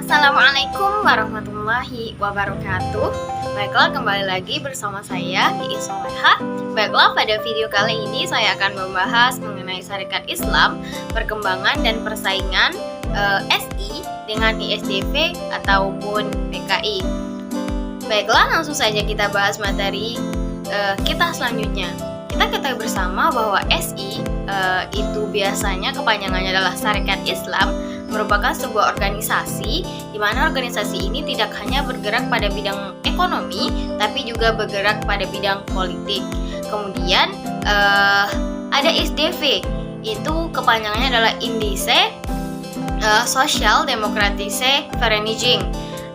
Assalamualaikum warahmatullahi wabarakatuh. Baiklah, kembali lagi bersama saya Iis Soleha. Baiklah, pada video kali ini saya akan membahas mengenai Sarekat Islam, perkembangan dan persaingan SI dengan ISDV ataupun PKI. Baiklah, langsung saja kita bahas materi kita selanjutnya. Kita ketahui bersama bahwa SI itu biasanya kepanjangannya adalah Sarekat Islam, merupakan sebuah organisasi di mana organisasi ini tidak hanya bergerak pada bidang ekonomi, tapi juga bergerak pada bidang politik. Kemudian ada ISDV, itu kepanjangannya adalah Indische Social Democratische Vereniging.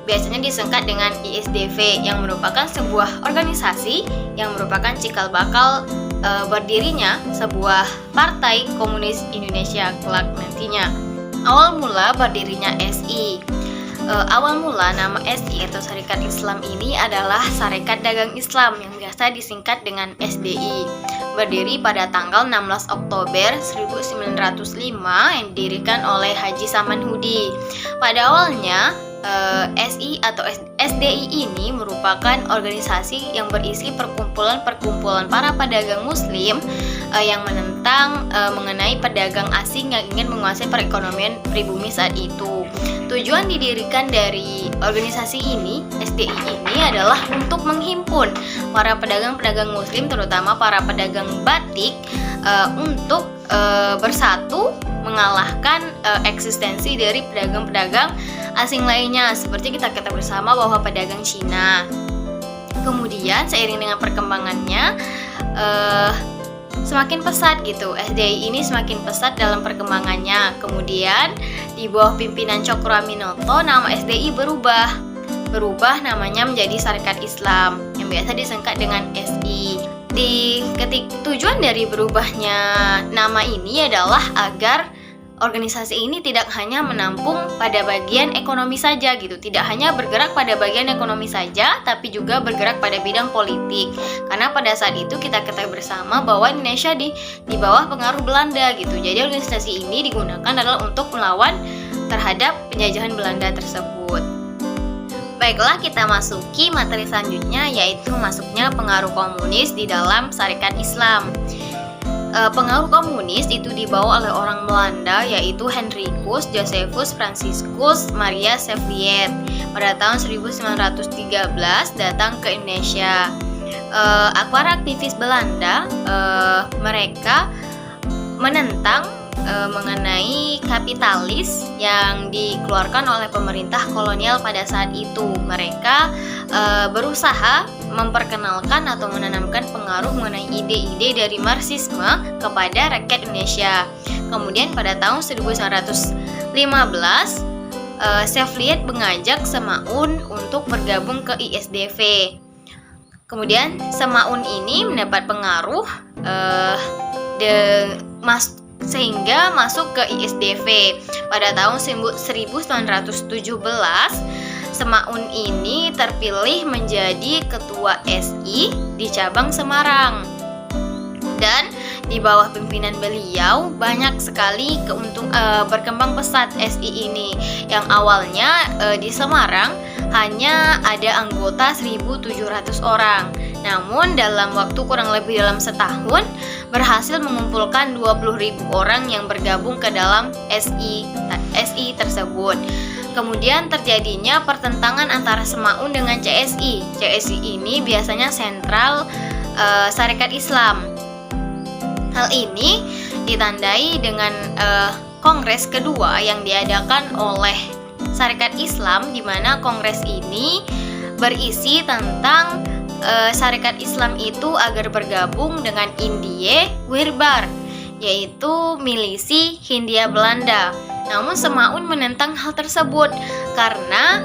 Biasanya disingkat dengan ISDV, yang merupakan sebuah organisasi yang merupakan cikal bakal berdirinya sebuah Partai Komunis Indonesia kelak nantinya. Awal mula berdirinya SI. Awal mula nama SI atau Sarekat Islam ini adalah Sarekat Dagang Islam yang biasa disingkat dengan SDI. Berdiri pada tanggal 16 Oktober 1905 yang didirikan oleh Haji Samanhudi. Pada awalnya SI atau SDI ini merupakan organisasi yang berisi perkumpulan-perkumpulan para pedagang muslim yang menentang mengenai pedagang asing yang ingin menguasai perekonomian pribumi saat itu. Tujuan didirikan dari organisasi ini, SDI ini, adalah untuk menghimpun para pedagang-pedagang muslim, terutama para pedagang batik, untuk bersatu mengalahkan eksistensi dari pedagang-pedagang asing lainnya, seperti kita ketahui bersama bahwa pedagang Cina. Kemudian seiring dengan perkembangannya semakin pesat gitu, SDI ini semakin pesat dalam perkembangannya. Kemudian di bawah pimpinan Cokroaminoto nama SDI berubah namanya menjadi Sarekat Islam yang biasa disingkat dengan SI. Tujuan dari berubahnya nama ini adalah agar organisasi ini tidak hanya menampung pada bagian ekonomi saja gitu, tidak hanya bergerak pada bagian ekonomi saja, tapi juga bergerak pada bidang politik. Karena pada saat itu kita ketahui bersama bahwa Indonesia di bawah pengaruh Belanda gitu. Jadi organisasi ini digunakan adalah untuk melawan terhadap penjajahan Belanda tersebut. Baiklah, kita masuki materi selanjutnya, yaitu masuknya pengaruh komunis di dalam Sarekat Islam. Pengaruh komunis itu dibawa oleh orang Belanda, yaitu Henricus Josephus Franciscus Maria Sevliet pada tahun 1913 datang ke Indonesia. Para aktivis Belanda mereka menentang mengenai kapitalis yang dikeluarkan oleh pemerintah kolonial pada saat itu. Mereka berusaha memperkenalkan atau menanamkan pengaruh mengenai ide-ide dari Marxisme kepada rakyat Indonesia. Kemudian pada tahun 1915 Sevliet mengajak Semaun untuk bergabung ke ISDV. Kemudian Semaun ini mendapat pengaruh sehingga masuk ke ISDV. Pada tahun 1917 Semaun ini terpilih menjadi ketua SI di cabang Semarang. Dan di bawah pimpinan beliau banyak sekali berkembang pesat SI ini. Yang awalnya di Semarang hanya ada anggota 1.700 orang. Namun dalam waktu kurang lebih dalam setahun berhasil mengumpulkan 20.000 orang yang bergabung ke dalam SI tersebut. Kemudian terjadinya pertentangan antara Semaun dengan CSI. CSI ini biasanya sentral Sarekat Islam. Hal ini ditandai dengan kongres kedua yang diadakan oleh Sarekat Islam, di mana kongres ini berisi tentang Sarekat Islam itu agar bergabung dengan Indie Wirbar, yaitu milisi Hindia Belanda. Namun Semaun menentang hal tersebut karena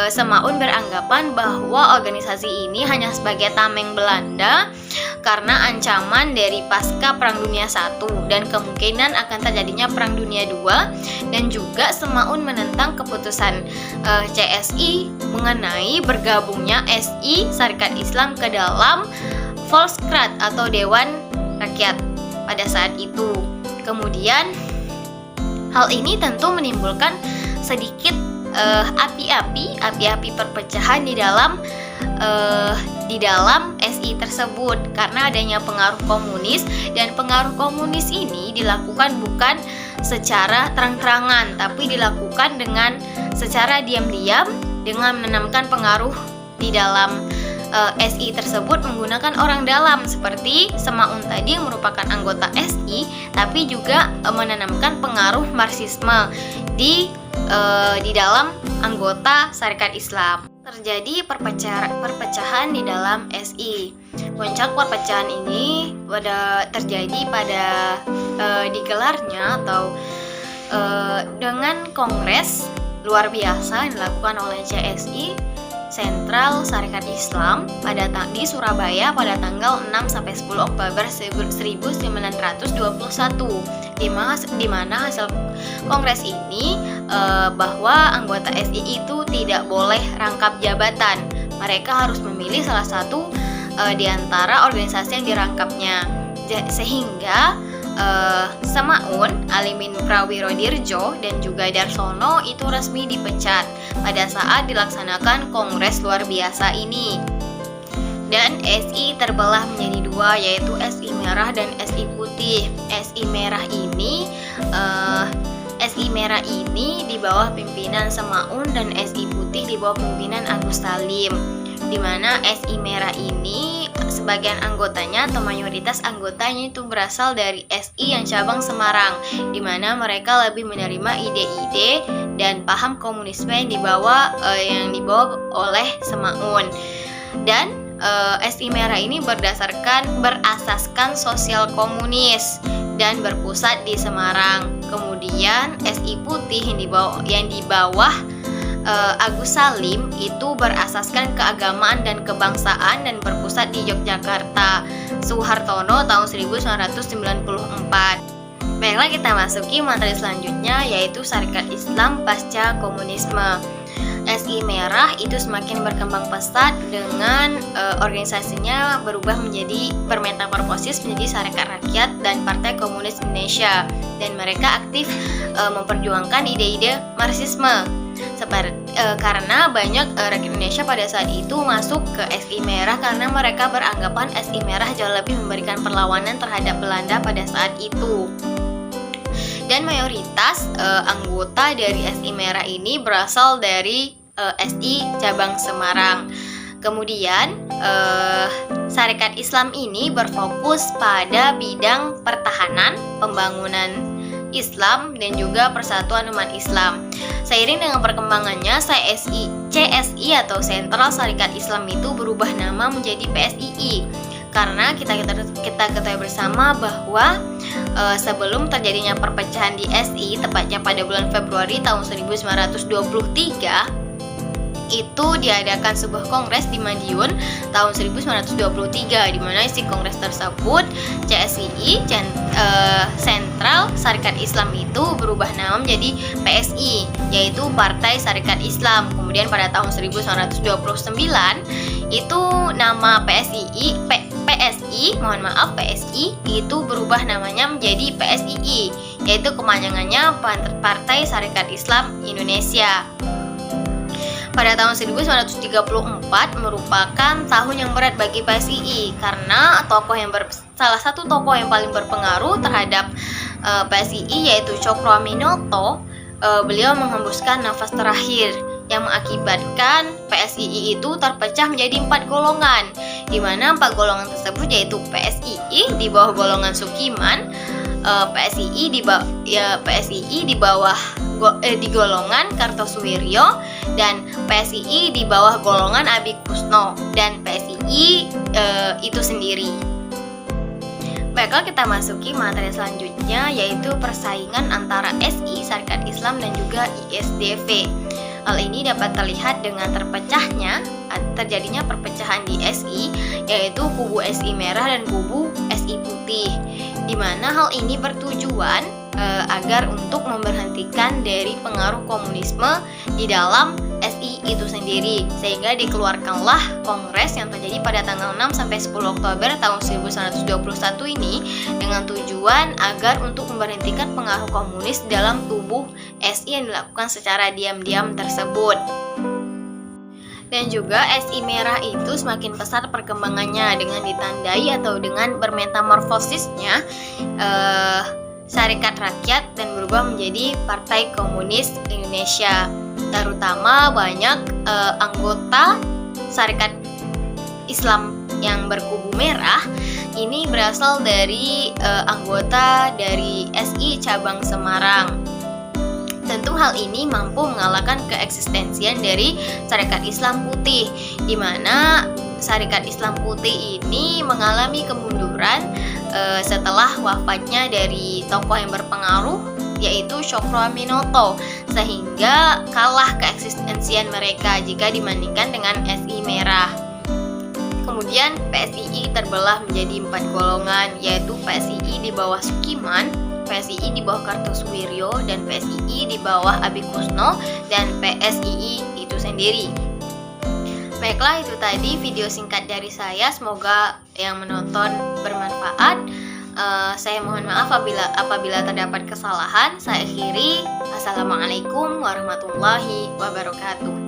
Semaun beranggapan bahwa organisasi ini hanya sebagai tameng Belanda karena ancaman dari pasca Perang Dunia I dan kemungkinan akan terjadinya Perang Dunia II, dan juga Semaun menentang keputusan CSI mengenai bergabungnya SI Sarekat Islam ke dalam Volksraad atau Dewan Rakyat pada saat itu. Kemudian hal ini tentu menimbulkan sedikit api-api perpecahan di dalam SI tersebut, karena adanya pengaruh komunis, dan pengaruh komunis ini dilakukan bukan secara terang-terangan tapi dilakukan dengan secara diam-diam dengan menanamkan pengaruh di dalam SI tersebut menggunakan orang dalam seperti Semaun tadi yang merupakan anggota SI, tapi juga menanamkan pengaruh Marxisme di dalam anggota Sarekat Islam. Terjadi perpecahan di dalam SI. Puncak perpecahan ini terjadi pada digelarnya atau dengan kongres luar biasa yang dilakukan oleh CSI Sentral Sarekat Islam di Surabaya pada tanggal 6-10 Oktober 1921, di mana hasil kongres ini bahwa anggota SI itu tidak boleh rangkap jabatan. Mereka harus memilih salah satu di antara organisasi yang dirangkapnya, sehingga Semaun, Alimin Prawirodirjo, dan juga Darsono itu resmi dipecat pada saat dilaksanakan kongres luar biasa ini. Dan SI terbelah menjadi dua, yaitu SI Merah dan SI Putih. SI Merah ini di bawah pimpinan Semaun dan SI Putih di bawah pimpinan Agus Salim. Di mana SI Merah ini sebagian anggotanya atau mayoritas anggotanya itu berasal dari SI yang cabang Semarang, di mana mereka lebih menerima ide-ide dan paham komunisme yang dibawa oleh Semaun. Dan SI Merah ini berasaskan sosial komunis dan berpusat di Semarang. Kemudian SI Putih yang di bawah Agus Salim itu berasaskan keagamaan dan kebangsaan dan berpusat di Yogyakarta. Soehartono tahun 1994. Baiklah, kita masuki materi selanjutnya, yaitu Sarekat Islam pasca komunisme. SI Merah itu semakin berkembang pesat dengan organisasinya berubah menjadi bermetamorfosis menjadi Sarekat Rakyat dan Partai Komunis Indonesia, dan mereka aktif memperjuangkan ide-ide Marxisme. Karena banyak rakyat Indonesia pada saat itu masuk ke SI Merah karena mereka beranggapan SI Merah jauh lebih memberikan perlawanan terhadap Belanda pada saat itu. Dan mayoritas anggota dari SI Merah ini berasal dari SI cabang Semarang. Kemudian Sarekat Islam ini berfokus pada bidang pertahanan, pembangunan Islam, dan juga persatuan umat Islam. Seiring dengan perkembangannya, CSI atau Sentral Sarekat Islam itu berubah nama menjadi PSII. Karena kita ketahui bersama bahwa sebelum terjadinya perpecahan di SI, tepatnya pada bulan Februari tahun 1923, itu diadakan sebuah kongres di Madiun tahun 1923, di mana isi kongres tersebut CSII Sentral Sarekat Islam itu berubah nama menjadi PSI, yaitu Partai Sarekat Islam. Kemudian pada tahun 1929 itu nama PSI itu berubah namanya menjadi PSII, yaitu kepanjangannya Partai Sarekat Islam Indonesia. Pada tahun 1934 merupakan tahun yang berat bagi PSII karena salah satu tokoh yang paling berpengaruh terhadap PSII yaitu Cokro Aminoto, beliau menghembuskan nafas terakhir yang mengakibatkan PSII itu terpecah menjadi 4 golongan, di mana 4 golongan tersebut yaitu PSII di bawah golongan Sukiman, PSII di bawah di golongan Kartosuwiryo, dan PSII di bawah golongan Abi Kusno, dan PSII itu sendiri. Baiklah, kita masuki materi selanjutnya, yaitu persaingan antara SI, Sarekat Islam, dan juga ISDV. Hal ini dapat terlihat dengan terjadinya perpecahan di SI, yaitu kubu SI Merah dan kubu SI Putih, di mana hal ini bertujuan agar untuk memberhentikan dari pengaruh komunisme di dalam PSI itu sendiri, sehingga dikeluarkanlah kongres yang terjadi pada tanggal 6 sampai 10 Oktober tahun 1921 ini dengan tujuan agar untuk memberhentikan pengaruh komunis dalam tubuh SI yang dilakukan secara diam-diam tersebut. Dan juga SI merah itu semakin pesat perkembangannya dengan ditandai atau dengan bermetamorfosisnya Sarekat Rakyat dan berubah menjadi Partai Komunis Indonesia. Terutama banyak anggota Sarekat Islam yang berkubu merah ini berasal dari anggota dari SI cabang Semarang. Tentu hal ini mampu mengalahkan keeksistensian dari Sarekat Islam Putih, di mana Sarekat Islam Putih ini mengalami kemunduran setelah wafatnya dari tokoh yang berpengaruh yaitu Cokro Aminoto, sehingga kalah keeksistensian mereka jika dibandingkan dengan SI Merah. Kemudian PSII terbelah menjadi 4 golongan, yaitu PSII di bawah Sukiman, PSII di bawah Kartosuwiryo, dan PSII di bawah Abi Kusno, dan PSII itu sendiri. Baiklah, itu tadi video singkat dari saya. Semoga yang menonton bermanfaat. Saya mohon maaf apabila terdapat kesalahan. Saya akhiri. Assalamualaikum warahmatullahi wabarakatuh.